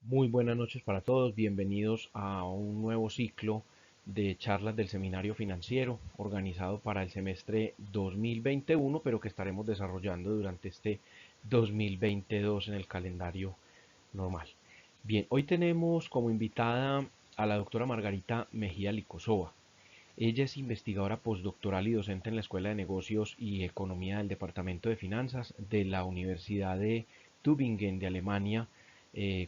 Muy buenas noches para todos, bienvenidos a un nuevo ciclo de charlas del Seminario Financiero organizado para el semestre 2021, pero que estaremos desarrollando durante este 2022 en el calendario normal. Bien, hoy tenemos como invitada a la doctora Margarita Mejía Licosova. Ella es investigadora postdoctoral y docente en la Escuela de Negocios y Economía del Departamento de Finanzas de la Universidad de Tübingen de Alemania,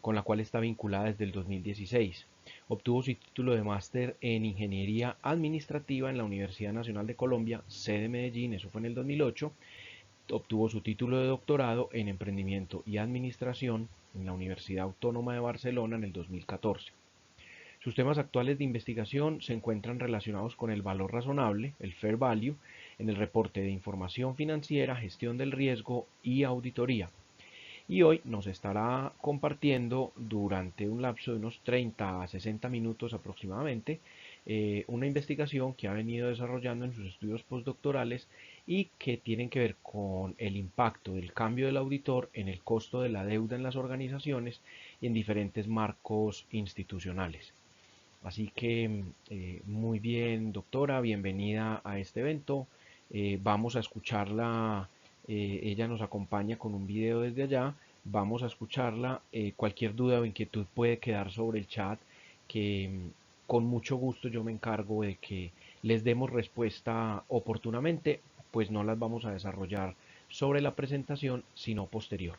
con la cual está vinculada desde el 2016. Obtuvo su título de máster en Ingeniería Administrativa en la Universidad Nacional de Colombia, sede Medellín, eso fue en el 2008. Obtuvo su título de doctorado en Emprendimiento y Administración en la Universidad Autónoma de Barcelona en el 2014. Sus temas actuales de investigación se encuentran relacionados con el valor razonable, el fair value, en el reporte de información financiera, gestión del riesgo y auditoría. Y hoy nos estará compartiendo durante un lapso de unos 30 a 60 minutos aproximadamente una investigación que ha venido desarrollando en sus estudios postdoctorales y que tienen que ver con el impacto del cambio del auditor en el costo de la deuda en las organizaciones y en diferentes marcos institucionales. Así que muy bien, doctora, bienvenida a este evento. Vamos a escucharla, ella nos acompaña con un video desde allá. Vamos a escucharla. Cualquier duda o inquietud puede quedar sobre el chat, que con mucho gusto yo me encargo de que les demos respuesta oportunamente, pues no las vamos a desarrollar sobre la presentación, sino posterior.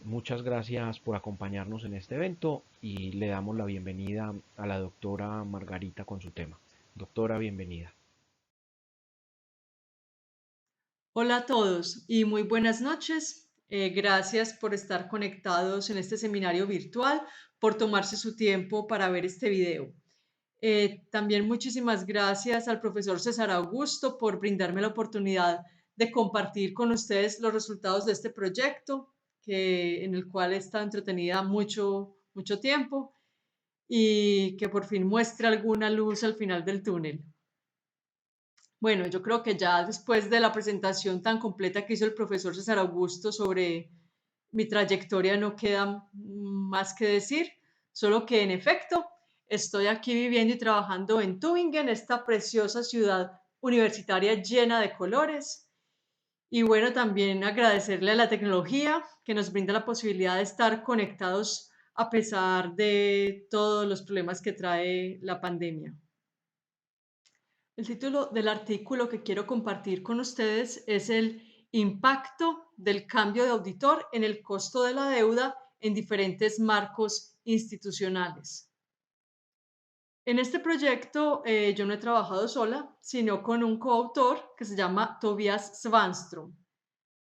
Muchas gracias por acompañarnos en este evento y le damos la bienvenida a la doctora Margarita con su tema. Doctora, bienvenida. Hola a todos y muy buenas noches. Gracias por estar conectados en este seminario virtual, por tomarse su tiempo para ver este video. También muchísimas gracias al profesor César Augusto por brindarme la oportunidad de compartir con ustedes los resultados de este proyecto, en el cual he estado entretenida mucho tiempo y que por fin muestre alguna luz al final del túnel. Bueno, yo creo que ya después de la presentación tan completa que hizo el profesor César Augusto sobre mi trayectoria no queda más que decir, solo que en efecto estoy aquí viviendo y trabajando en Tübingen, esta preciosa ciudad universitaria llena de colores. Y bueno, también agradecerle a la tecnología que nos brinda la posibilidad de estar conectados a pesar de todos los problemas que trae la pandemia. El título del artículo que quiero compartir con ustedes es el impacto del cambio de auditor en el costo de la deuda en diferentes marcos institucionales. En este proyecto yo no he trabajado sola, sino con un coautor que se llama Tobias Svanström,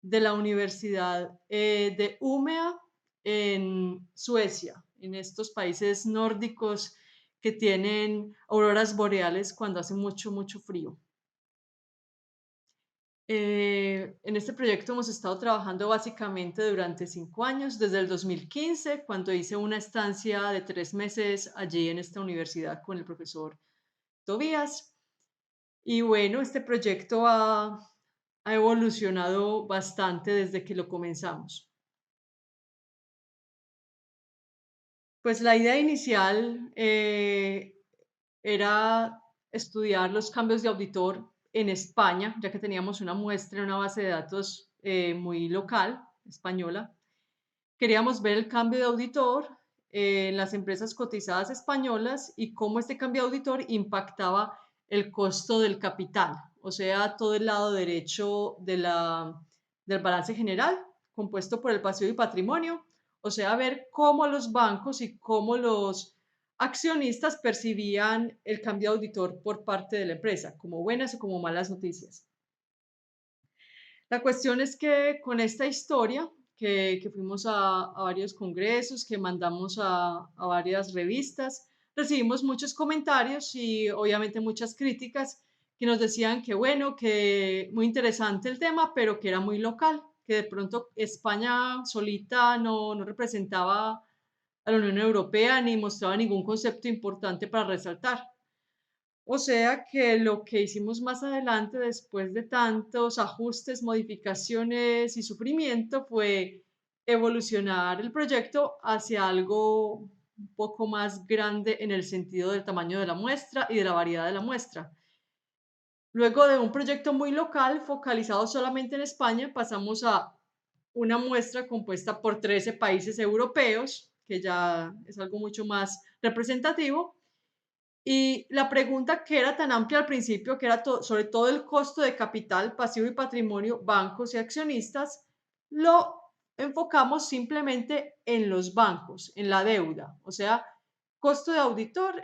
de la Universidad de Umeå en Suecia, en estos países nórdicos que tienen auroras boreales cuando hace mucho frío. En este proyecto hemos estado trabajando básicamente durante 5 años, desde el 2015, cuando hice una estancia de 3 meses allí en esta universidad con el profesor Tobías. Y bueno, este proyecto ha evolucionado bastante desde que lo comenzamos. Pues la idea inicial era estudiar los cambios de auditor en España, ya que teníamos una muestra en una base de datos muy local, española. Queríamos ver el cambio de auditor en las empresas cotizadas españolas y cómo este cambio de auditor impactaba el costo del capital, o sea, todo el lado derecho del balance general, compuesto por el pasivo y patrimonio, o sea, ver cómo los bancos y cómo los accionistas percibían el cambio de auditor por parte de la empresa, como buenas o como malas noticias. La cuestión es que con esta historia, que fuimos a varios congresos, que mandamos a varias revistas, recibimos muchos comentarios y obviamente muchas críticas que nos decían que bueno, que muy interesante el tema, pero que era muy local, que de pronto España solita no representaba a la Unión Europea ni mostraba ningún concepto importante para resaltar. O sea que lo que hicimos más adelante, después de tantos ajustes, modificaciones y sufrimiento, fue evolucionar el proyecto hacia algo un poco más grande en el sentido del tamaño de la muestra y de la variedad de la muestra. Luego de un proyecto muy local, focalizado solamente en España, pasamos a una muestra compuesta por 13 países europeos, que ya es algo mucho más representativo. Y la pregunta que era tan amplia al principio, que era sobre todo el costo de capital, pasivo y patrimonio, bancos y accionistas, lo enfocamos simplemente en los bancos, en la deuda, o sea, costo de auditor,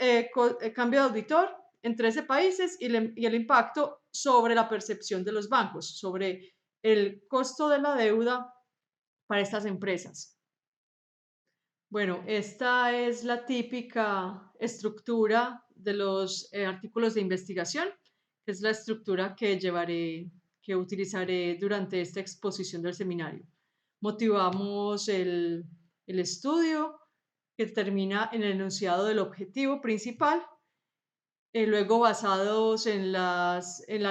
cambio de auditor en 13 países y el impacto sobre la percepción de los bancos, sobre el costo de la deuda para estas empresas. Bueno, esta es la típica estructura de los artículos de investigación, que es la estructura que utilizaré durante esta exposición del seminario. Motivamos el estudio, que termina en el enunciado del objetivo principal. Luego, basados en la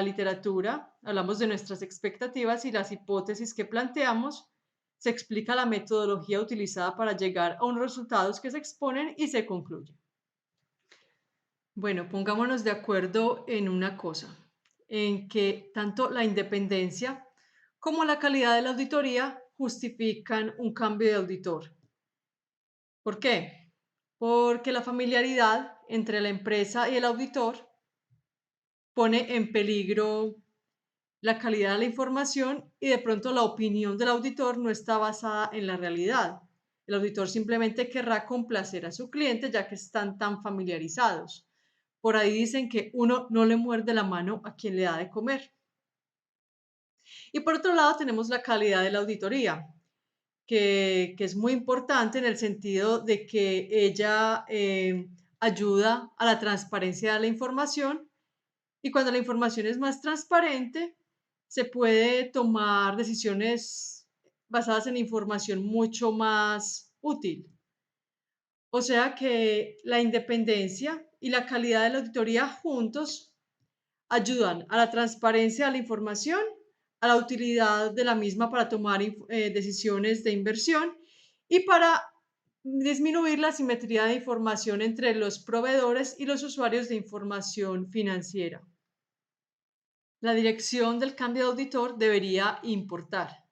literatura, hablamos de nuestras expectativas y las hipótesis que planteamos. Se explica la metodología utilizada para llegar a unos resultados que se exponen y se concluye. Bueno, pongámonos de acuerdo en una cosa, en que tanto la independencia como la calidad de la auditoría justifican un cambio de auditor. ¿Por qué? Porque la familiaridad entre la empresa y el auditor pone en peligro la calidad de la información y de pronto la opinión del auditor no está basada en la realidad. El auditor simplemente querrá complacer a su cliente ya que están tan familiarizados. Por ahí dicen que uno no le muerde la mano a quien le da de comer. Y por otro lado tenemos la calidad de la auditoría, que es muy importante en el sentido de que ella ayuda a la transparencia de la información y cuando la información es más transparente, se puede tomar decisiones basadas en información mucho más útil. O sea que la independencia y la calidad de la auditoría juntos ayudan a la transparencia de la información, a la utilidad de la misma para tomar decisiones de inversión y para disminuir la simetría de información entre los proveedores y los usuarios de información financiera. La dirección del cambio de auditor debería importar.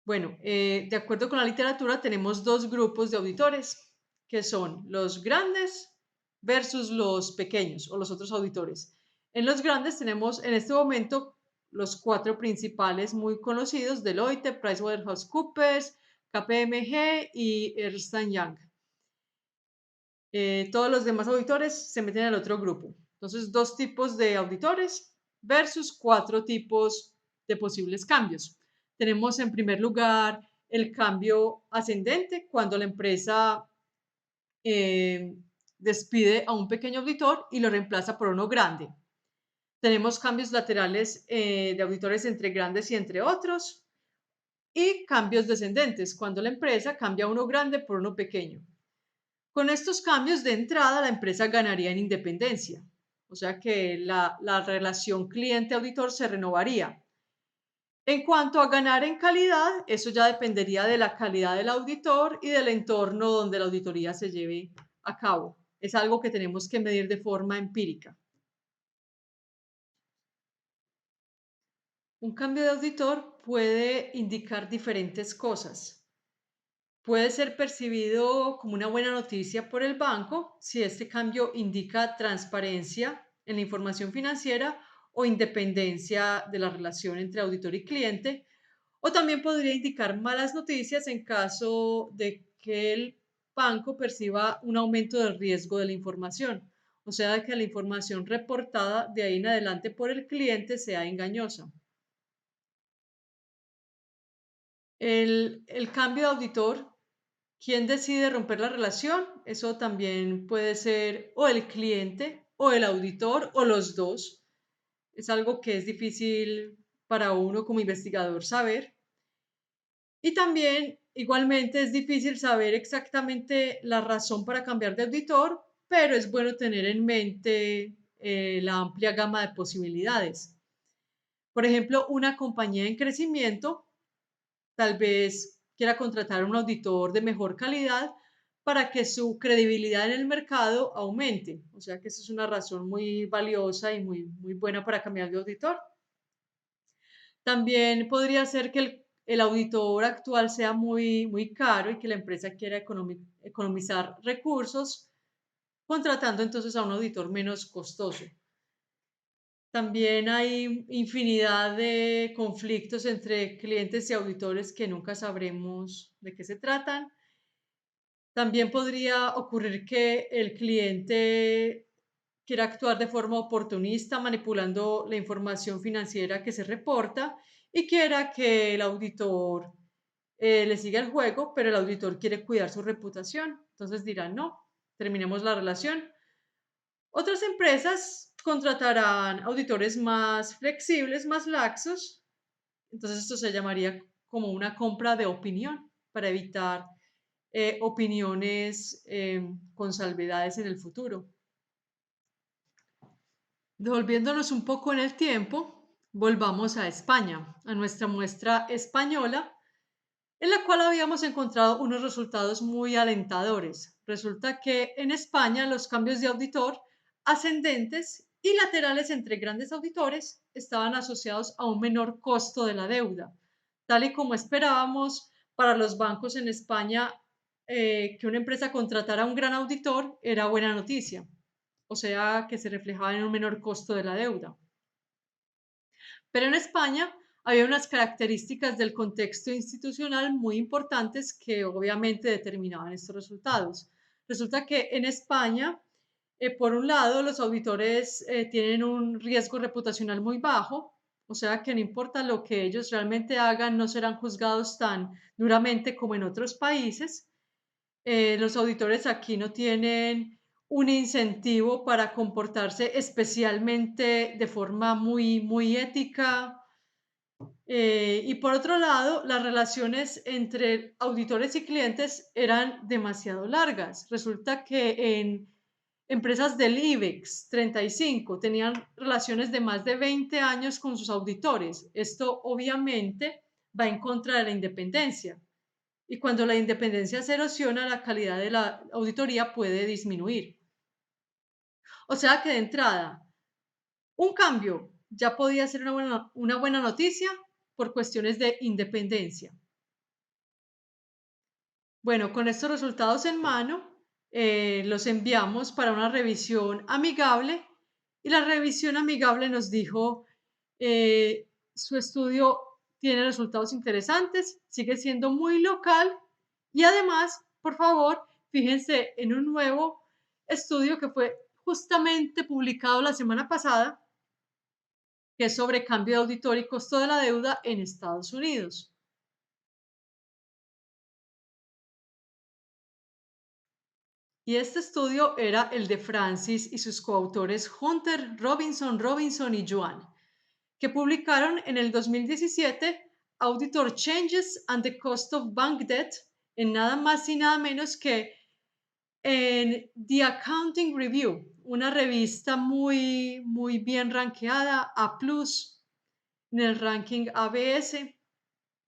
Bueno, de acuerdo con la literatura, tenemos dos grupos de auditores, que son los grandes versus los pequeños o los otros auditores. En los grandes tenemos en este momento los cuatro principales muy conocidos: Deloitte, PricewaterhouseCoopers, KPMG y Ernst Young. Todos los demás auditores se meten al otro grupo. Entonces, dos tipos de auditores versus cuatro tipos de posibles cambios. Tenemos en primer lugar el cambio ascendente, cuando la empresa despide a un pequeño auditor y lo reemplaza por uno grande. Tenemos cambios laterales de auditores entre grandes y entre otros. Y cambios descendentes, cuando la empresa cambia uno grande por uno pequeño. Con estos cambios de entrada, la empresa ganaría en independencia, o sea que la relación cliente-auditor se renovaría. En cuanto a ganar en calidad, eso ya dependería de la calidad del auditor y del entorno donde la auditoría se lleve a cabo. Es algo que tenemos que medir de forma empírica. Un cambio de auditor puede indicar diferentes cosas. Puede ser percibido como una buena noticia por el banco si este cambio indica transparencia en la información financiera o independencia de la relación entre auditor y cliente, o también podría indicar malas noticias en caso de que el banco perciba un aumento del riesgo de la información, o sea, que la información reportada de ahí en adelante por el cliente sea engañosa. El cambio de auditor, ¿quién decide romper la relación? Eso también puede ser o el cliente o el auditor o los dos. Es algo que es difícil para uno como investigador saber. Y también, igualmente, es difícil saber exactamente la razón para cambiar de auditor, pero es bueno tener en mente la amplia gama de posibilidades. Por ejemplo, una compañía en crecimiento tal vez quiera contratar un auditor de mejor calidad para que su credibilidad en el mercado aumente. O sea que esa es una razón muy valiosa y muy buena para cambiar de auditor. También podría ser que el auditor actual sea muy caro y que la empresa quiera economizar recursos, contratando entonces a un auditor menos costoso. También hay infinidad de conflictos entre clientes y auditores que nunca sabremos de qué se tratan. También podría ocurrir que el cliente quiera actuar de forma oportunista, manipulando la información financiera que se reporta y quiera que el auditor le siga el juego, pero el auditor quiere cuidar su reputación. Entonces dirán, no, terminemos la relación. Otras empresas contratarán auditores más flexibles, más laxos. Entonces esto se llamaría como una compra de opinión para evitar opiniones con salvedades en el futuro. Devolviéndonos un poco en el tiempo, volvamos a España, a nuestra muestra española, en la cual habíamos encontrado unos resultados muy alentadores. Resulta que en España los cambios de auditor ascendentes y laterales entre grandes auditores estaban asociados a un menor costo de la deuda. Tal y como esperábamos, para los bancos en España, que una empresa contratara a un gran auditor era buena noticia, o sea que se reflejaba en un menor costo de la deuda. Pero en España había unas características del contexto institucional muy importantes que obviamente determinaban estos resultados. Resulta que en España, por un lado, los auditores tienen un riesgo reputacional muy bajo, o sea que no importa lo que ellos realmente hagan, no serán juzgados tan duramente como en otros países. Los auditores aquí no tienen un incentivo para comportarse especialmente de forma muy ética. Y por otro lado, las relaciones entre auditores y clientes eran demasiado largas. Resulta que en empresas del IBEX 35 tenían relaciones de más de 20 años con sus auditores. Esto obviamente va en contra de la independencia. Y cuando la independencia se erosiona, la calidad de la auditoría puede disminuir. O sea que de entrada, un cambio ya podía ser una buena noticia por cuestiones de independencia. Bueno, con estos resultados en mano, los enviamos para una revisión amigable y la revisión amigable nos dijo, su estudio tiene resultados interesantes, sigue siendo muy local y además, por favor, fíjense en un nuevo estudio que fue justamente publicado la semana pasada, que es sobre cambio de auditor y costo de la deuda en Estados Unidos. Y este estudio era el de Francis y sus coautores Hunter, Robinson y Yuan, que publicaron en el 2017 Auditor Changes and the Cost of Bank Debt en nada más y nada menos que en The Accounting Review, una revista muy bien rankeada, A+, en el ranking ABS,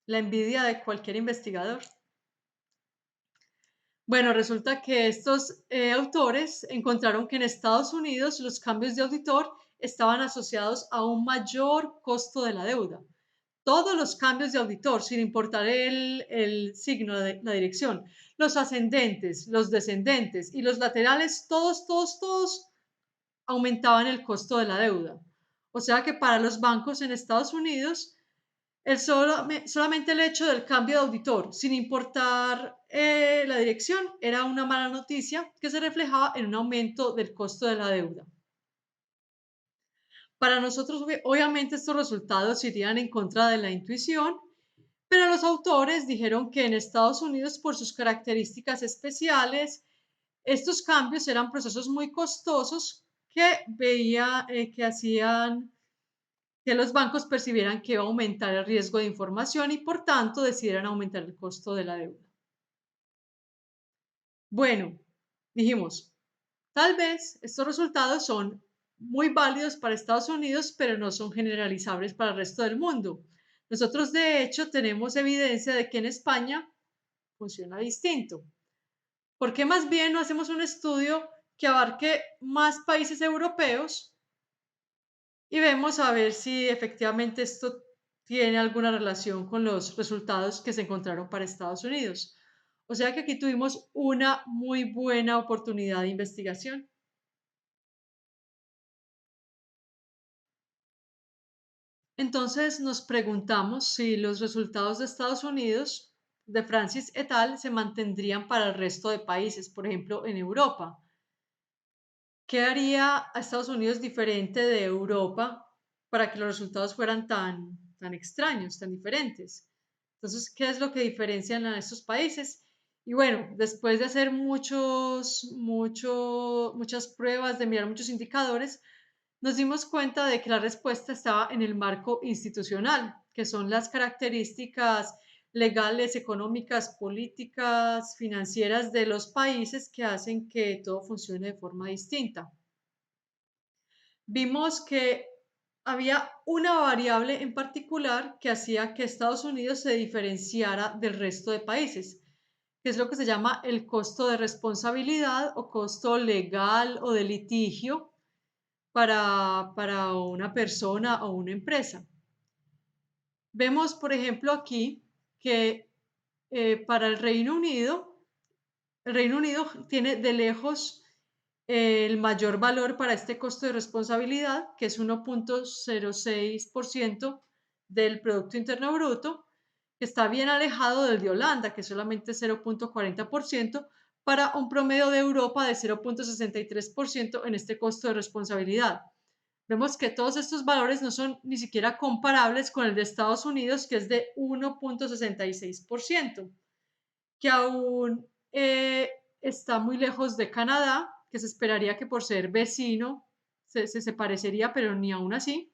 la envidia de cualquier investigador. Bueno, resulta que estos autores encontraron que en Estados Unidos los cambios de auditor estaban asociados a un mayor costo de la deuda. Todos los cambios de auditor, sin importar el signo de la dirección, los ascendentes, los descendentes y los laterales, todos aumentaban el costo de la deuda. O sea que para los bancos en Estados Unidos, solamente el hecho del cambio de auditor, sin importar la dirección, era una mala noticia que se reflejaba en un aumento del costo de la deuda. Para nosotros, obviamente, estos resultados irían en contra de la intuición, pero los autores dijeron que en Estados Unidos, por sus características especiales, estos cambios eran procesos muy costosos que hacían que los bancos percibieran que iba a aumentar el riesgo de información y por tanto decidieran aumentar el costo de la deuda. Bueno, dijimos, tal vez estos resultados son muy válidos para Estados Unidos, pero no son generalizables para el resto del mundo. Nosotros, de hecho, tenemos evidencia de que en España funciona distinto. ¿Por qué más bien no hacemos un estudio que abarque más países europeos y vemos a ver si efectivamente esto tiene alguna relación con los resultados que se encontraron para Estados Unidos? O sea que aquí tuvimos una muy buena oportunidad de investigación. Entonces nos preguntamos si los resultados de Estados Unidos, de Francis et al., se mantendrían para el resto de países, por ejemplo, en Europa. ¿Qué haría a Estados Unidos diferente de Europa para que los resultados fueran tan extraños, tan diferentes? Entonces, ¿qué es lo que diferencian a estos países? Y bueno, después de hacer muchas pruebas, de mirar muchos indicadores, nos dimos cuenta de que la respuesta estaba en el marco institucional, que son las características legales, económicas, políticas, financieras de los países que hacen que todo funcione de forma distinta. Vimos que había una variable en particular que hacía que Estados Unidos se diferenciara del resto de países, que es lo que se llama el costo de responsabilidad o costo legal o de litigio para una persona o una empresa. Vemos, por ejemplo, aquí que para el Reino Unido tiene de lejos el mayor valor para este costo de responsabilidad, que es 1,06% del Producto Interno Bruto, que está bien alejado del de Holanda, que es solamente 0,40%, para un promedio de Europa de 0,63% en este costo de responsabilidad. Vemos que todos estos valores no son ni siquiera comparables con el de Estados Unidos, que es de 1,66%, que aún está muy lejos de Canadá, que se esperaría que por ser vecino se parecería, pero ni aún así.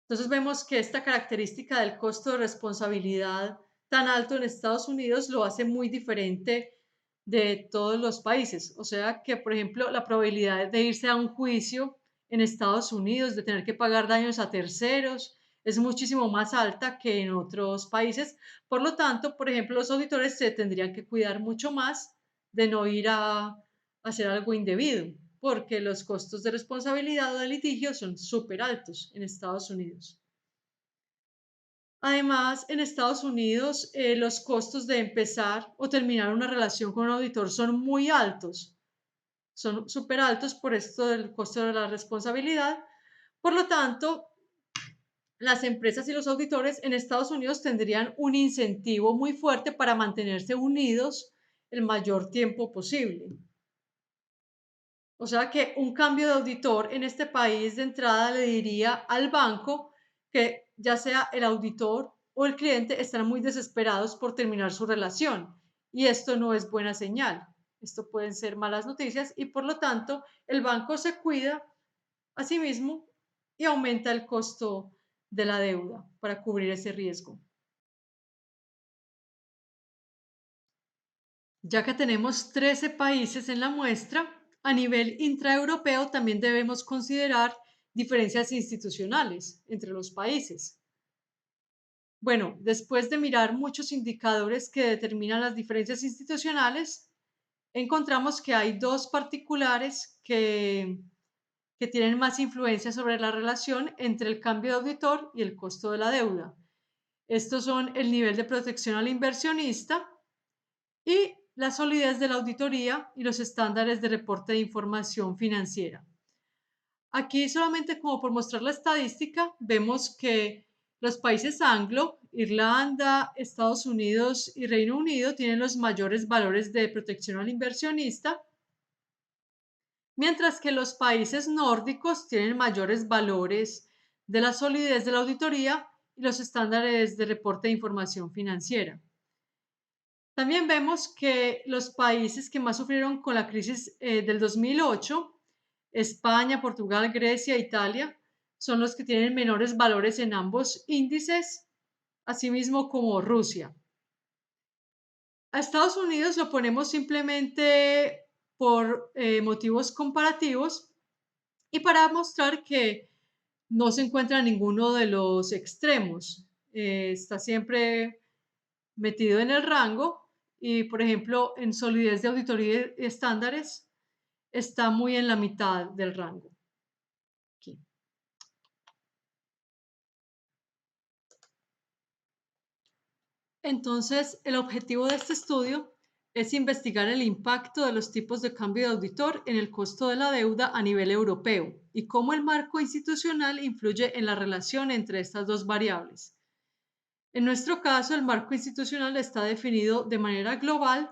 Entonces vemos que esta característica del costo de responsabilidad tan alto en Estados Unidos lo hace muy diferente de todos los países. O sea que, por ejemplo, la probabilidad de irse a un juicio en Estados Unidos, de tener que pagar daños a terceros, es muchísimo más alta que en otros países. Por lo tanto, por ejemplo, los auditores se tendrían que cuidar mucho más de no ir a hacer algo indebido, porque los costos de responsabilidad o de litigio son súper altos en Estados Unidos. Además, en Estados Unidos, los costos de empezar o terminar una relación con un auditor son muy altos, son súper altos por esto del costo de la responsabilidad. Por lo tanto, las empresas y los auditores en Estados Unidos tendrían un incentivo muy fuerte para mantenerse unidos el mayor tiempo posible. O sea que un cambio de auditor en este país de entrada le diría al banco que ya sea el auditor o el cliente están muy desesperados por terminar su relación y esto no es buena señal. Esto pueden ser malas noticias y por lo tanto el banco se cuida a sí mismo y aumenta el costo de la deuda para cubrir ese riesgo. Ya que tenemos 13 países en la muestra, a nivel intraeuropeo también debemos considerar diferencias institucionales entre los países. Bueno, después de mirar muchos indicadores que determinan las diferencias institucionales, encontramos que hay dos particulares que tienen más influencia sobre la relación entre el cambio de auditor y el costo de la deuda. Estos son el nivel de protección al inversionista y la solidez de la auditoría y los estándares de reporte de información financiera. Aquí solamente como por mostrar la estadística, vemos que los países anglo, Irlanda, Estados Unidos y Reino Unido tienen los mayores valores de protección al inversionista, mientras que los países nórdicos tienen mayores valores de la solidez de la auditoría y los estándares de reporte de información financiera. También vemos que los países que más sufrieron con la crisis del 2008, España, Portugal, Grecia, Italia, son los que tienen menores valores en ambos índices, asimismo como Rusia. A Estados Unidos lo ponemos simplemente por motivos comparativos y para mostrar que no se encuentra en ninguno de los extremos. Está siempre metido en el rango y, por ejemplo, en solidez de auditoría y estándares está muy en la mitad del rango. Aquí. Entonces, el objetivo de este estudio es investigar el impacto de los tipos de cambio de auditor en el costo de la deuda a nivel europeo y cómo el marco institucional influye en la relación entre estas dos variables. En nuestro caso, el marco institucional está definido de manera global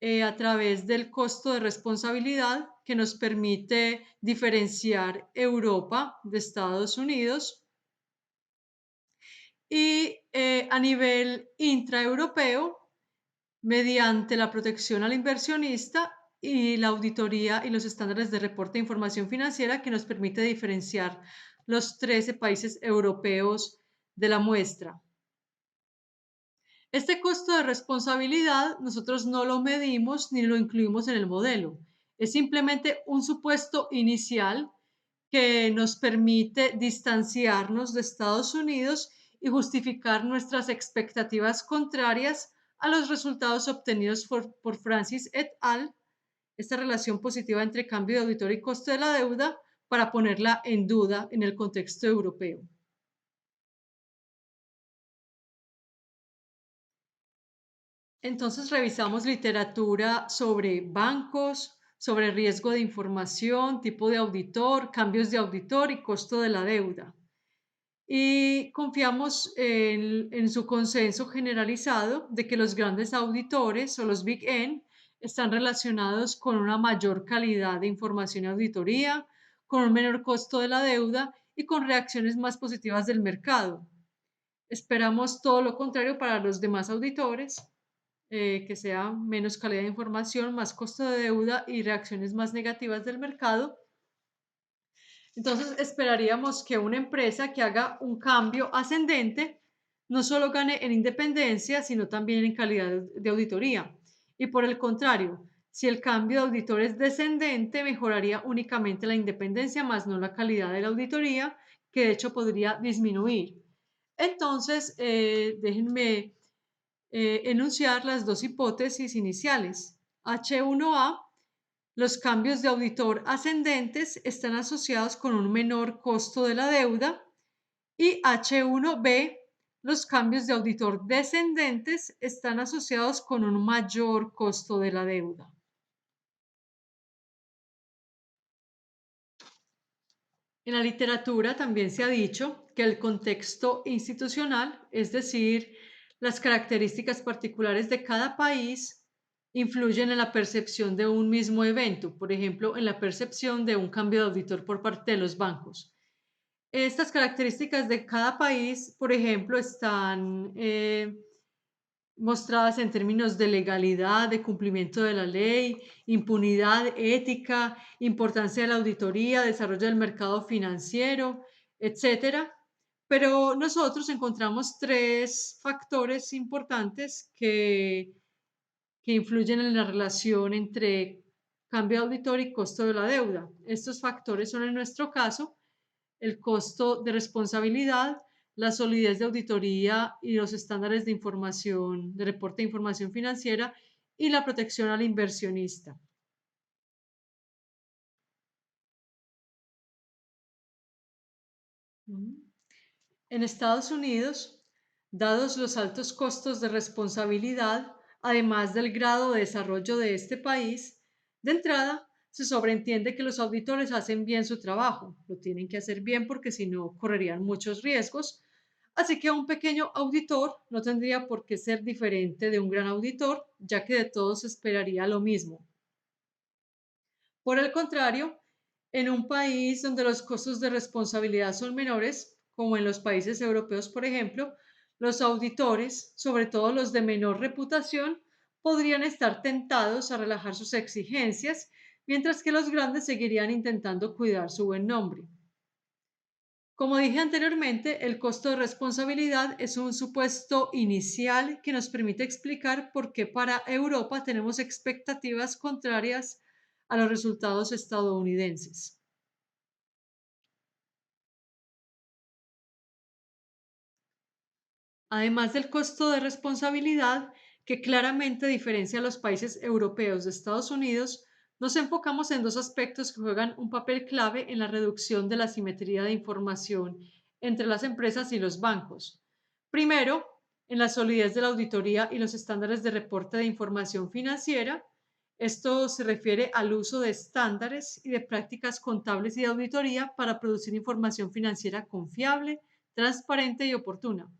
a través del costo de responsabilidad que nos permite diferenciar Europa de Estados Unidos y a nivel intraeuropeo mediante la protección al inversionista y la auditoría y los estándares de reporte de información financiera que nos permite diferenciar los 13 países europeos de la muestra. Este costo de responsabilidad nosotros no lo medimos ni lo incluimos en el modelo. Es simplemente un supuesto inicial que nos permite distanciarnos de Estados Unidos y justificar nuestras expectativas contrarias a los resultados obtenidos por Francis et al. Esta relación positiva entre cambio de auditor y costo de la deuda para ponerla en duda en el contexto europeo. Entonces revisamos literatura sobre bancos, sobre riesgo de información, tipo de auditor, cambios de auditor y costo de la deuda. Y confiamos en su consenso generalizado de que los grandes auditores o los Big N están relacionados con una mayor calidad de información y auditoría, con un menor costo de la deuda y con reacciones más positivas del mercado. Esperamos todo lo contrario para los demás auditores, que sea menos calidad de información, más costo de deuda y reacciones más negativas del mercado. Entonces esperaríamos que una empresa que haga un cambio ascendente no solo gane en independencia, sino también en calidad de auditoría. Y por el contrario, si el cambio de auditor es descendente, mejoraría únicamente la independencia, más no la calidad de la auditoría, que de hecho podría disminuir. Entonces, déjenme enunciar las dos hipótesis iniciales. H1A, los cambios de auditor ascendentes están asociados con un menor costo de la deuda y H1B, los cambios de auditor descendentes están asociados con un mayor costo de la deuda. En la literatura también se ha dicho que el contexto institucional, es decir, las características particulares de cada país, influyen en la percepción de un mismo evento, por ejemplo, en la percepción de un cambio de auditor por parte de los bancos. Estas características de cada país, por ejemplo, están mostradas en términos de legalidad, de cumplimiento de la ley, impunidad, ética, importancia de la auditoría, desarrollo del mercado financiero, etcétera. Pero nosotros encontramos tres factores importantes que influyen en la relación entre cambio de auditor y costo de la deuda. Estos factores son, en nuestro caso, el costo de responsabilidad, la solidez de auditoría y los estándares de información, de reporte de información financiera y la protección al inversionista. En Estados Unidos, dados los altos costos de responsabilidad, además del grado de desarrollo de este país, de entrada se sobreentiende que los auditores hacen bien su trabajo, lo tienen que hacer bien porque si no correrían muchos riesgos, así que un pequeño auditor no tendría por qué ser diferente de un gran auditor, ya que de todos se esperaría lo mismo. Por el contrario, en un país donde los costos de responsabilidad son menores, como en los países europeos, por ejemplo, los auditores, sobre todo los de menor reputación, podrían estar tentados a relajar sus exigencias, mientras que los grandes seguirían intentando cuidar su buen nombre. Como dije anteriormente, el costo de responsabilidad es un supuesto inicial que nos permite explicar por qué para Europa tenemos expectativas contrarias a los resultados estadounidenses. Además del costo de responsabilidad, que claramente diferencia a los países europeos de Estados Unidos, nos enfocamos en dos aspectos que juegan un papel clave en la reducción de la asimetría de información entre las empresas y los bancos. Primero, en la solidez de la auditoría y los estándares de reporte de información financiera. Esto se refiere al uso de estándares y de prácticas contables y de auditoría para producir información financiera confiable, transparente y oportuna.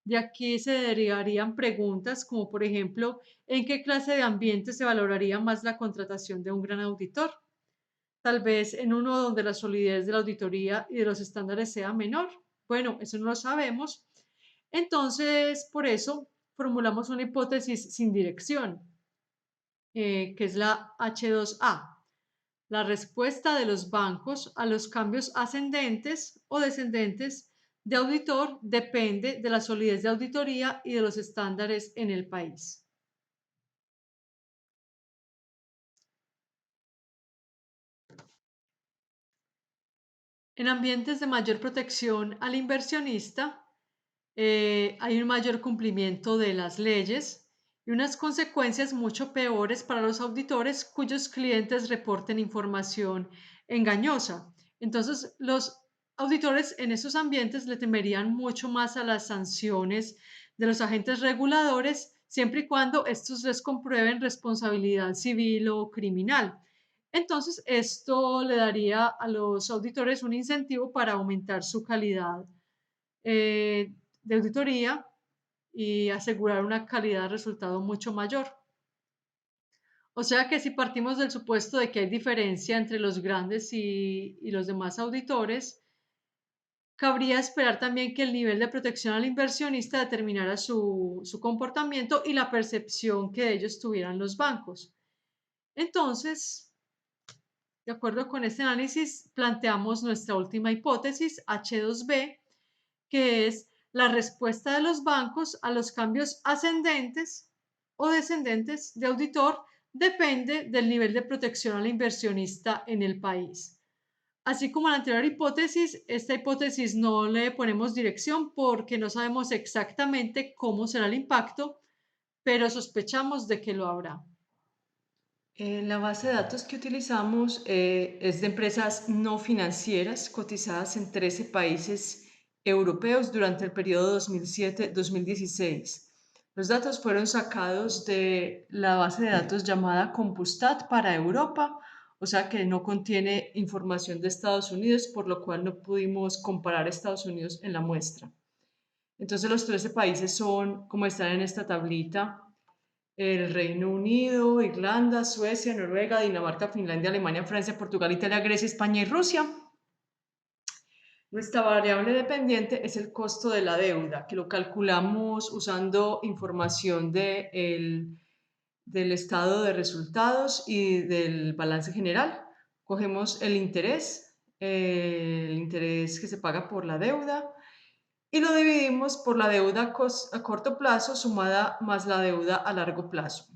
De aquí se derivarían preguntas como, por ejemplo, ¿en qué clase de ambiente se valoraría más la contratación de un gran auditor? Tal vez en uno donde la solidez de la auditoría y de los estándares sea menor. Bueno, eso no lo sabemos. Entonces, por eso formulamos una hipótesis sin dirección, que es la H2A, la respuesta de los bancos a los cambios ascendentes o descendentes de auditor depende de la solidez de auditoría y de los estándares en el país. En ambientes de mayor protección al inversionista, hay un mayor cumplimiento de las leyes y unas consecuencias mucho peores para los auditores cuyos clientes reporten información engañosa. Entonces, los auditores en esos ambientes le temerían mucho más a las sanciones de los agentes reguladores, siempre y cuando estos les comprueben responsabilidad civil o criminal. Entonces, esto le daría a los auditores un incentivo para aumentar su calidad eh, de auditoría y asegurar una calidad de resultado mucho mayor. O sea que si partimos del supuesto de que hay diferencia entre los grandes y los demás auditores, cabría esperar también que el nivel de protección al inversionista determinara su comportamiento y la percepción que de ellos tuvieran los bancos. Entonces, de acuerdo con este análisis, planteamos nuestra última hipótesis, H2B, que es la respuesta de los bancos a los cambios ascendentes o descendentes de auditor depende del nivel de protección al inversionista en el país. Así como en la anterior hipótesis, esta hipótesis no le ponemos dirección porque no sabemos exactamente cómo será el impacto, pero sospechamos de que lo habrá. La base de datos que utilizamos es de empresas no financieras cotizadas en 13 países europeos durante el periodo 2007-2016. Los datos fueron sacados de la base de datos llamada Compustat para Europa, o sea que no contiene información de Estados Unidos, por lo cual no pudimos comparar Estados Unidos en la muestra. Entonces los 13 países son, como están en esta tablita, el Reino Unido, Irlanda, Suecia, Noruega, Dinamarca, Finlandia, Alemania, Francia, Portugal, Italia, Grecia, España y Rusia. Nuestra variable dependiente es el costo de la deuda, que lo calculamos usando información del estado de resultados y del balance general. Cogemos el interés que se paga por la deuda, y lo dividimos por la deuda a corto plazo sumada más la deuda a largo plazo.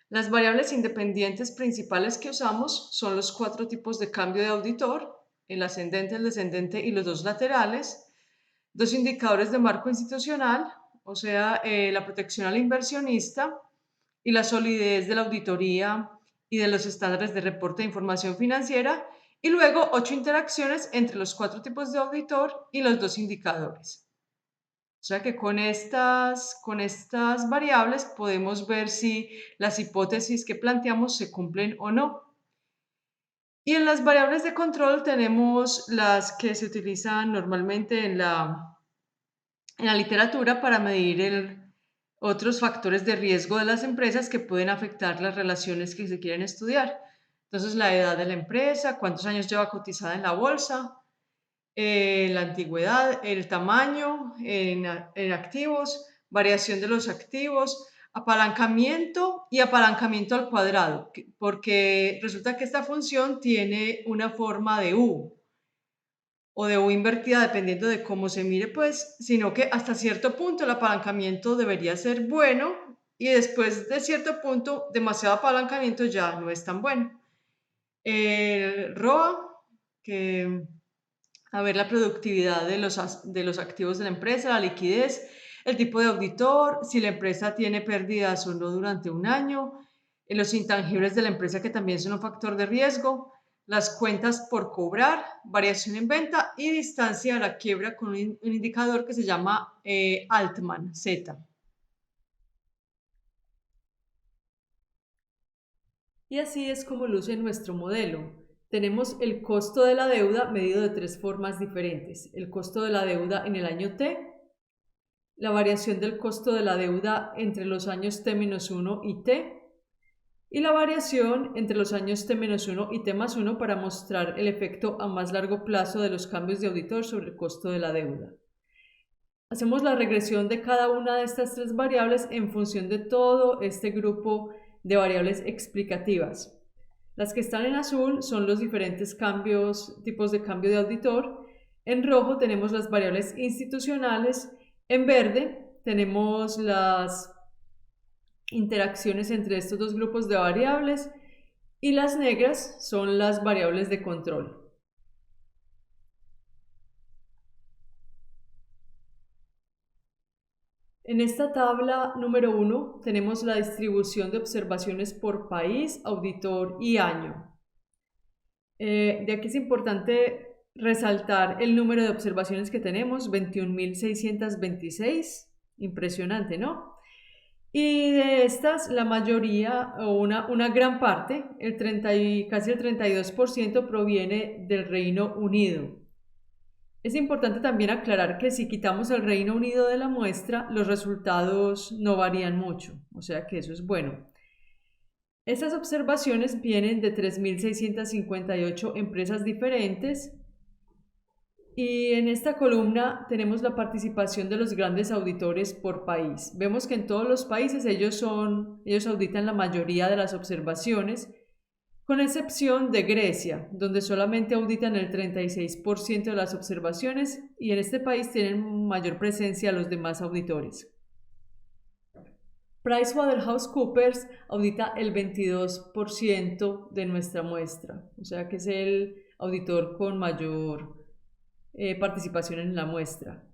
Las variables independientes principales que usamos son los 4 tipos de cambio de auditor, el ascendente, el descendente y los dos laterales, dos indicadores de marco institucional, o sea, la protección al inversionista y la solidez de la auditoría y de los estándares de reporte de información financiera, y luego 8 interacciones entre los 4 tipos de auditor y los dos indicadores. O sea que con estas variables podemos ver si las hipótesis que planteamos se cumplen o no. Y en las variables de control tenemos las que se utilizan normalmente en la literatura para medir otros factores de riesgo de las empresas que pueden afectar las relaciones que se quieren estudiar. Entonces, la edad de la empresa, cuántos años lleva cotizada en la bolsa, la antigüedad, el tamaño en activos, variación de los activos, apalancamiento y apalancamiento al cuadrado, porque resulta que esta función tiene una forma de U o de U invertida dependiendo de cómo se mire, pues, sino que hasta cierto punto el apalancamiento debería ser bueno y después de cierto punto demasiado apalancamiento ya no es tan bueno. El ROA, que a ver la productividad de los activos de la empresa, la liquidez, el tipo de auditor, si la empresa tiene pérdidas o no durante un año, los intangibles de la empresa que también son un factor de riesgo, las cuentas por cobrar, variación en venta y distancia a la quiebra con un indicador que se llama Altman, Z. Y así es como luce nuestro modelo. Tenemos el costo de la deuda medido de tres formas diferentes. El costo de la deuda en el año T, la variación del costo de la deuda entre los años T-1 y T, y la variación entre los años T-1 y T+1 para mostrar el efecto a más largo plazo de los cambios de auditor sobre el costo de la deuda. Hacemos la regresión de cada una de estas tres variables en función de todo este grupo de variables explicativas. Las que están en azul son los diferentes tipos de cambio de auditor. En rojo tenemos las variables institucionales. En verde tenemos las interacciones entre estos dos grupos de variables. Y las negras son las variables de control. En esta tabla número 1 tenemos la distribución de observaciones por país, auditor y año. De aquí es importante resaltar el número de observaciones que tenemos, 21.626, impresionante, ¿no? Y de estas, la mayoría, o una gran parte, casi el 32% proviene del Reino Unido. Es importante también aclarar que si quitamos el Reino Unido de la muestra, los resultados no varían mucho, o sea que eso es bueno. Estas observaciones vienen de 3.658 empresas diferentes y en esta columna tenemos la participación de los grandes auditores por país. Vemos que en todos los países ellos auditan la mayoría de las observaciones, con excepción de Grecia, donde solamente auditan el 36% de las observaciones y en este país tienen mayor presencia los demás auditores. PricewaterhouseCoopers audita el 22% de nuestra muestra, o sea que es el auditor con mayor participación en la muestra.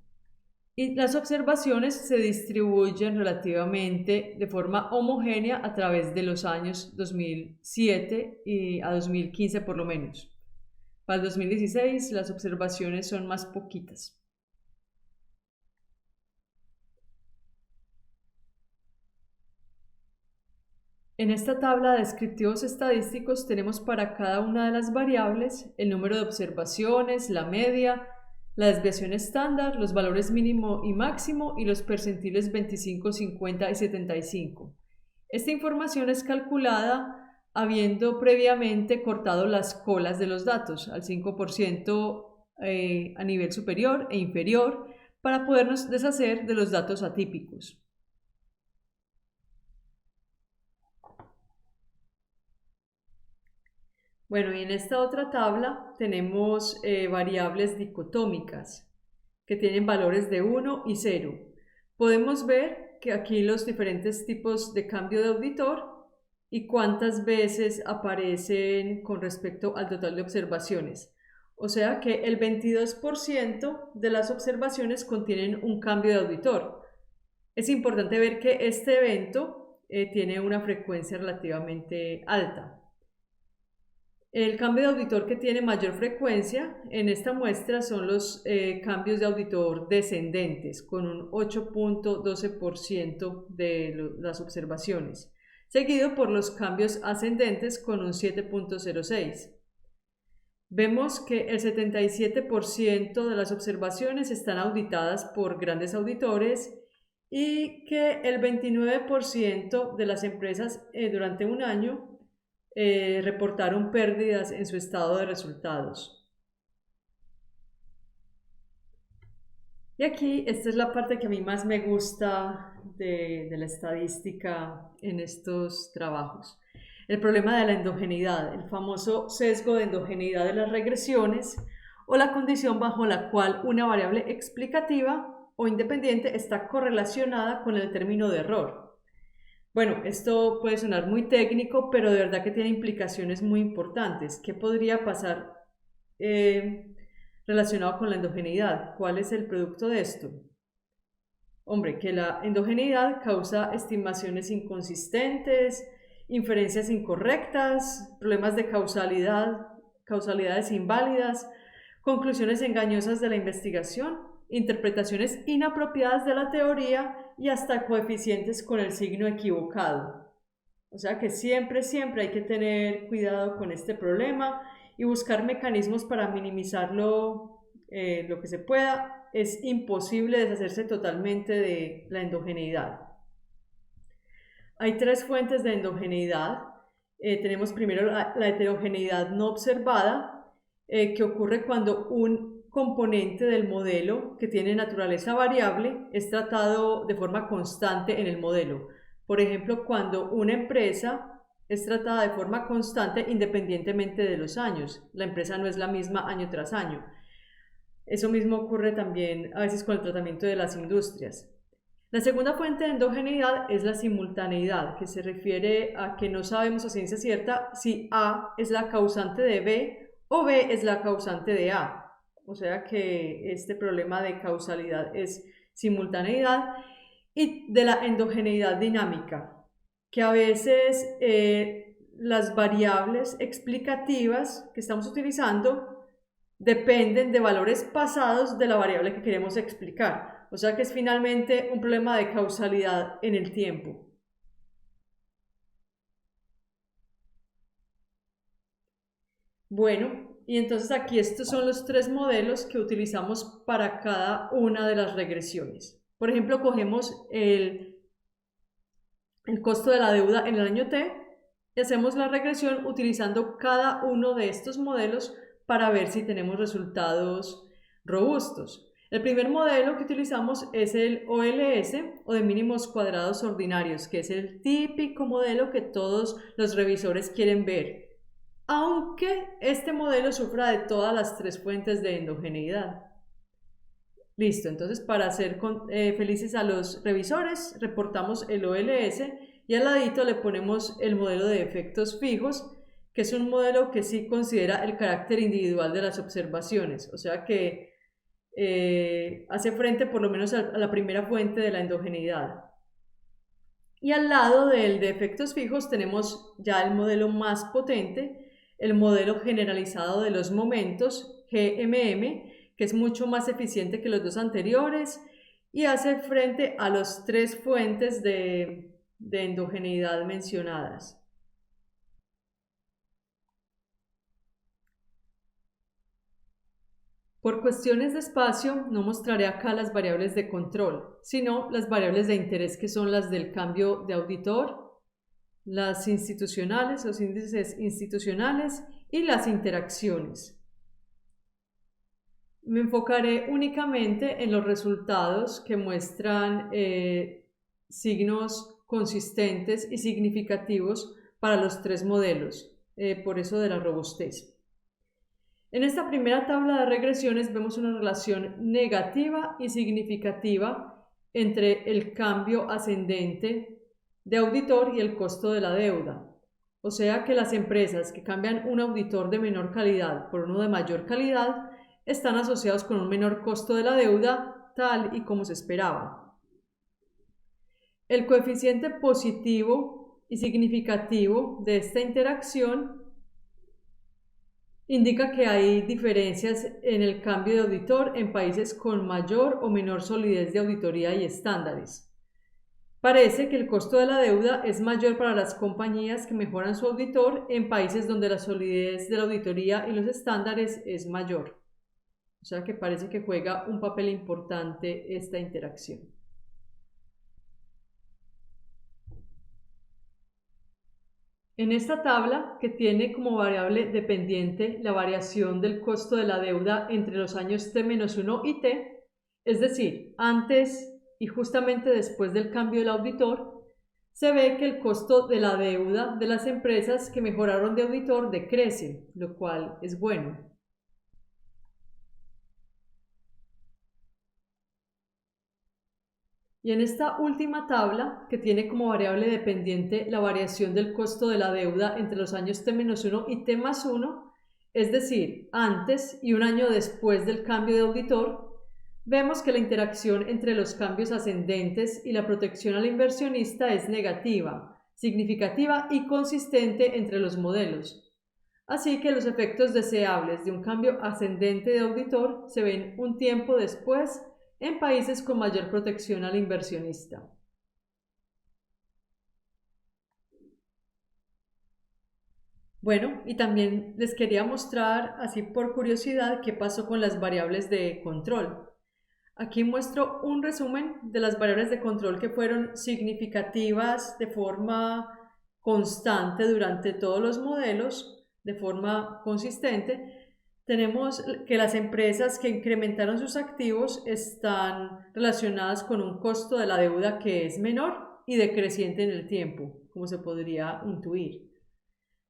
Y las observaciones se distribuyen relativamente de forma homogénea a través de los años 2007 y a 2015 por lo menos. Para el 2016 las observaciones son más poquitas. En esta tabla de descriptivos estadísticos tenemos para cada una de las variables el número de observaciones, la media, la desviación estándar, los valores mínimo y máximo y los percentiles 25, 50 y 75. Esta información es calculada habiendo previamente cortado las colas de los datos al 5% a nivel superior e inferior para podernos deshacer de los datos atípicos. Bueno, y en esta otra tabla tenemos variables dicotómicas que tienen valores de 1 y 0. Podemos ver que aquí los diferentes tipos de cambio de auditor y cuántas veces aparecen con respecto al total de observaciones. O sea que el 22% de las observaciones contienen un cambio de auditor. Es importante ver que este evento tiene una frecuencia relativamente alta. El cambio de auditor que tiene mayor frecuencia en esta muestra son los cambios de auditor descendentes, con un 8.12% de las observaciones, seguido por los cambios ascendentes con un 7.06%. Vemos que el 77% de las observaciones están auditadas por grandes auditores y que el 29% de las empresas durante un año reportaron pérdidas en su estado de resultados. Y aquí, esta es la parte que a mí más me gusta de la estadística en estos trabajos. El problema de la endogeneidad, el famoso sesgo de endogeneidad de las regresiones o la condición bajo la cual una variable explicativa o independiente está correlacionada con el término de error. Bueno, esto puede sonar muy técnico, pero de verdad que tiene implicaciones muy importantes. ¿Qué podría pasar relacionado con la endogeneidad. ¿Cuál es el producto de esto? Hombre, que la endogeneidad causa estimaciones inconsistentes, inferencias incorrectas, problemas de causalidad, causalidades inválidas, conclusiones engañosas de la investigación, interpretaciones inapropiadas de la teoría y hasta coeficientes con el signo equivocado. O sea que siempre hay que tener cuidado con este problema y buscar mecanismos para minimizarlo lo que se pueda. Es imposible deshacerse totalmente de la endogeneidad. Hay tres fuentes de endogeneidad. Tenemos primero la heterogeneidad no observada, que ocurre cuando un componente del modelo que tiene naturaleza variable es tratado de forma constante en el modelo. Por ejemplo, cuando una empresa es tratada de forma constante independientemente de los años. La empresa no es la misma año tras año. Eso mismo ocurre también a veces con el tratamiento de las industrias. La segunda fuente de endogeneidad es la simultaneidad, que se refiere a que no sabemos a ciencia cierta si A es la causante de B o B es la causante de A. O sea que este problema de causalidad es simultaneidad. Y de la endogeneidad dinámica, que a veces las variables explicativas que estamos utilizando dependen de valores pasados de la variable que queremos explicar. O sea que es finalmente un problema de causalidad en el tiempo. Bueno, y entonces aquí estos son los tres modelos que utilizamos para cada una de las regresiones. Por ejemplo, cogemos el costo de la deuda en el año T y hacemos la regresión utilizando cada uno de estos modelos para ver si tenemos resultados robustos. El primer modelo que utilizamos es el OLS o de mínimos cuadrados ordinarios, que es el típico modelo que todos los revisores quieren ver, aunque este modelo sufra de todas las tres fuentes de endogeneidad. Listo, entonces para hacer felices a los revisores, reportamos el OLS y al ladito le ponemos el modelo de efectos fijos, que es un modelo que sí considera el carácter individual de las observaciones, o sea que hace frente por lo menos a la primera fuente de la endogeneidad. Y al lado del de efectos fijos tenemos ya el modelo más potente, el modelo generalizado de los momentos, GMM, que es mucho más eficiente que los dos anteriores y hace frente a las tres fuentes de endogeneidad mencionadas. Por cuestiones de espacio no mostraré acá las variables de control, sino las variables de interés que son las del cambio de auditor, las institucionales, los índices institucionales y las interacciones. Me enfocaré únicamente en los resultados que muestran signos consistentes y significativos para los tres modelos, por eso de la robustez. En esta primera tabla de regresiones vemos una relación negativa y significativa entre el cambio ascendente de auditor y el costo de la deuda. O sea que las empresas que cambian un auditor de menor calidad por uno de mayor calidad están asociados con un menor costo de la deuda, tal y como se esperaba. El coeficiente positivo y significativo de esta interacción indica que hay diferencias en el cambio de auditor en países con mayor o menor solidez de auditoría y estándares. Parece que el costo de la deuda es mayor para las compañías que mejoran su auditor en países donde la solidez de la auditoría y los estándares es mayor. O sea que parece que juega un papel importante esta interacción. En esta tabla, que tiene como variable dependiente la variación del costo de la deuda entre los años T-1 y T, es decir, antes y justamente después del cambio del auditor, se ve que el costo de la deuda de las empresas que mejoraron de auditor decrece, lo cual es bueno. Y en esta última tabla, que tiene como variable dependiente la variación del costo de la deuda entre los años T-1 y T+1, es decir, antes y un año después del cambio de auditor, vemos que la interacción entre los cambios ascendentes y la protección al inversionista es negativa, significativa y consistente entre los modelos. Así que los efectos deseables de un cambio ascendente de auditor se ven un tiempo después en países con mayor protección al inversionista. Bueno, y también les quería mostrar, así por curiosidad, qué pasó con las variables de control. Aquí muestro un resumen de las variables de control que fueron significativas de forma constante durante todos los modelos, de forma consistente. Tenemos que las empresas que incrementaron sus activos están relacionadas con un costo de la deuda que es menor y decreciente en el tiempo, como se podría intuir.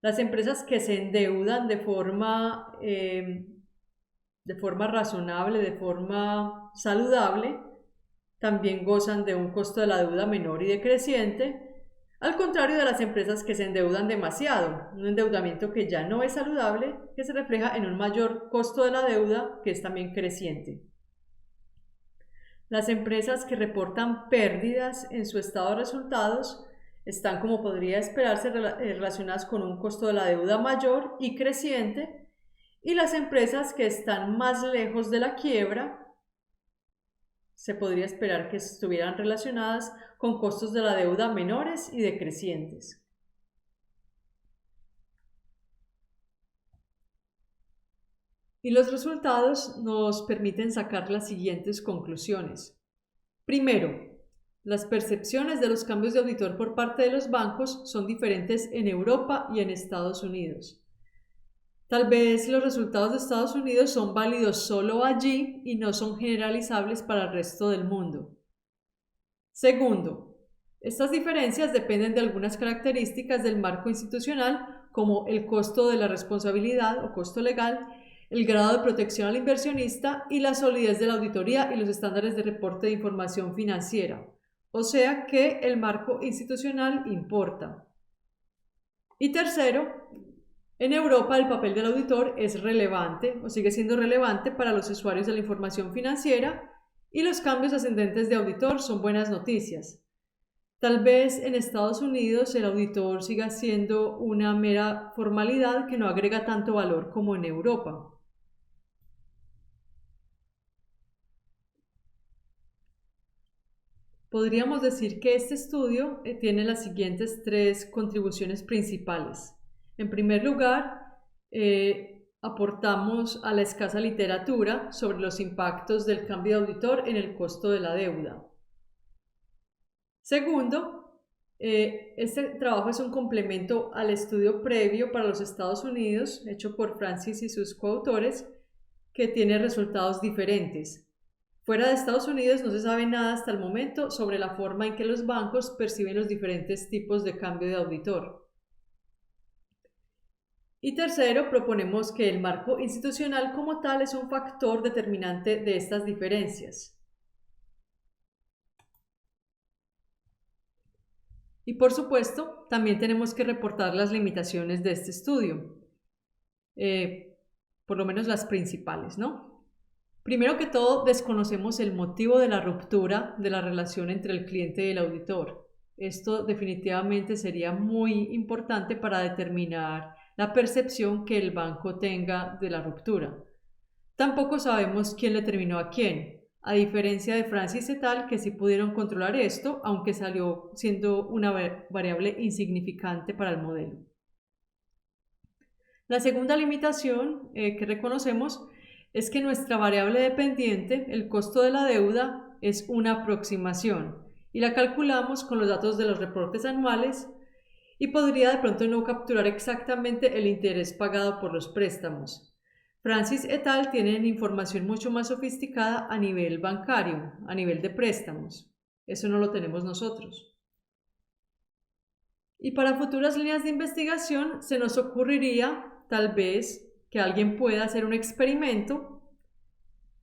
Las empresas que se endeudan de forma razonable, de forma saludable, también gozan de un costo de la deuda menor y decreciente, al contrario de las empresas que se endeudan demasiado, un endeudamiento que ya no es saludable, que se refleja en un mayor costo de la deuda que es también creciente. Las empresas que reportan pérdidas en su estado de resultados están, como podría esperarse, relacionadas con un costo de la deuda mayor y creciente, y las empresas que están más lejos de la quiebra se podría esperar que estuvieran relacionadas con costos de la deuda menores y decrecientes. Y los resultados nos permiten sacar las siguientes conclusiones. Primero, las percepciones de los cambios de auditor por parte de los bancos son diferentes en Europa y en Estados Unidos. Tal vez los resultados de Estados Unidos son válidos solo allí y no son generalizables para el resto del mundo. Segundo, estas diferencias dependen de algunas características del marco institucional, como el costo de la responsabilidad o costo legal, el grado de protección al inversionista y la solidez de la auditoría y los estándares de reporte de información financiera. O sea que el marco institucional importa. Y tercero, en Europa el papel del auditor es relevante o sigue siendo relevante para los usuarios de la información financiera y los cambios ascendentes de auditor son buenas noticias. Tal vez en Estados Unidos el auditor siga siendo una mera formalidad que no agrega tanto valor como en Europa. Podríamos decir que este estudio tiene las siguientes tres contribuciones principales. En primer lugar, aportamos a la escasa literatura sobre los impactos del cambio de auditor en el costo de la deuda. Segundo, este trabajo es un complemento al estudio previo para los Estados Unidos, hecho por Francis y sus coautores, que tiene resultados diferentes. Fuera de Estados Unidos no se sabe nada hasta el momento sobre la forma en que los bancos perciben los diferentes tipos de cambio de auditor. Y tercero, proponemos que el marco institucional como tal es un factor determinante de estas diferencias. Y por supuesto, también tenemos que reportar las limitaciones de este estudio, por lo menos las principales, ¿no? Primero que todo, desconocemos el motivo de la ruptura de la relación entre el cliente y el auditor. Esto definitivamente sería muy importante para determinar la percepción que el banco tenga de la ruptura. Tampoco sabemos quién le terminó a quién, a diferencia de Francis et al, que sí pudieron controlar esto, aunque salió siendo una variable insignificante para el modelo. La segunda limitación que reconocemos es que nuestra variable dependiente, el costo de la deuda, es una aproximación y la calculamos con los datos de los reportes anuales y podría de pronto no capturar exactamente el interés pagado por los préstamos. Francis et al tienen información mucho más sofisticada a nivel bancario, a nivel de préstamos. Eso no lo tenemos nosotros. Y para futuras líneas de investigación se nos ocurriría tal vez que alguien pueda hacer un experimento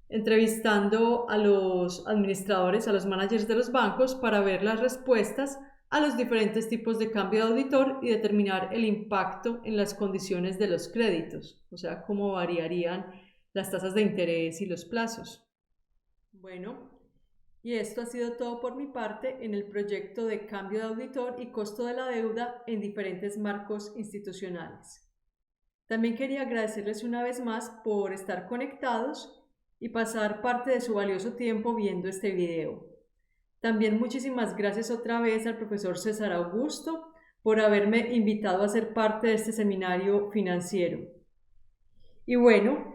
entrevistando a los administradores, a los managers de los bancos para ver las respuestas a los diferentes tipos de cambio de auditor y determinar el impacto en las condiciones de los créditos, o sea, cómo variarían las tasas de interés y los plazos. Bueno, y esto ha sido todo por mi parte en el proyecto de cambio de auditor y costo de la deuda en diferentes marcos institucionales. También quería agradecerles una vez más por estar conectados y pasar parte de su valioso tiempo viendo este video. También muchísimas gracias otra vez al profesor César Augusto por haberme invitado a ser parte de este seminario financiero. Y bueno,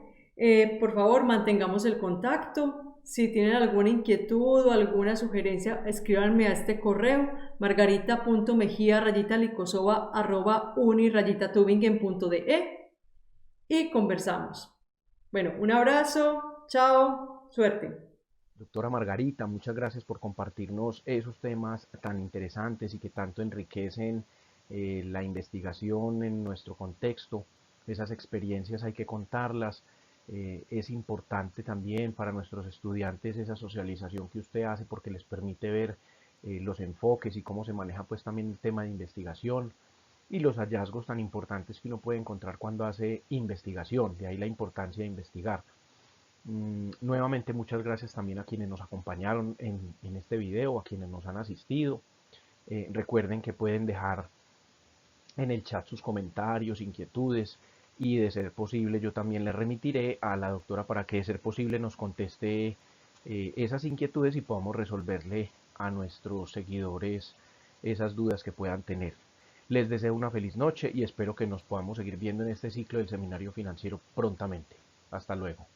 por favor mantengamos el contacto. Si tienen alguna inquietud o alguna sugerencia, escríbanme a este correo margarita.mejia-licosova@uni-tubingen.de y conversamos. Bueno, un abrazo, chao, suerte. Doctora Margarita, muchas gracias por compartirnos esos temas tan interesantes y que tanto enriquecen la investigación en nuestro contexto. Esas experiencias hay que contarlas. Es importante también para nuestros estudiantes esa socialización que usted hace porque les permite ver los enfoques y cómo se maneja pues también el tema de investigación y los hallazgos tan importantes que uno puede encontrar cuando hace investigación. De ahí la importancia de investigar. Nuevamente muchas gracias también a quienes nos acompañaron en este video, a quienes nos han asistido. Recuerden que pueden dejar en el chat sus comentarios, inquietudes y de ser posible yo también le remitiré a la doctora para que de ser posible nos conteste esas inquietudes y podamos resolverle a nuestros seguidores esas dudas que puedan tener. Les deseo una feliz noche y espero que nos podamos seguir viendo en este ciclo del seminario financiero prontamente. Hasta luego.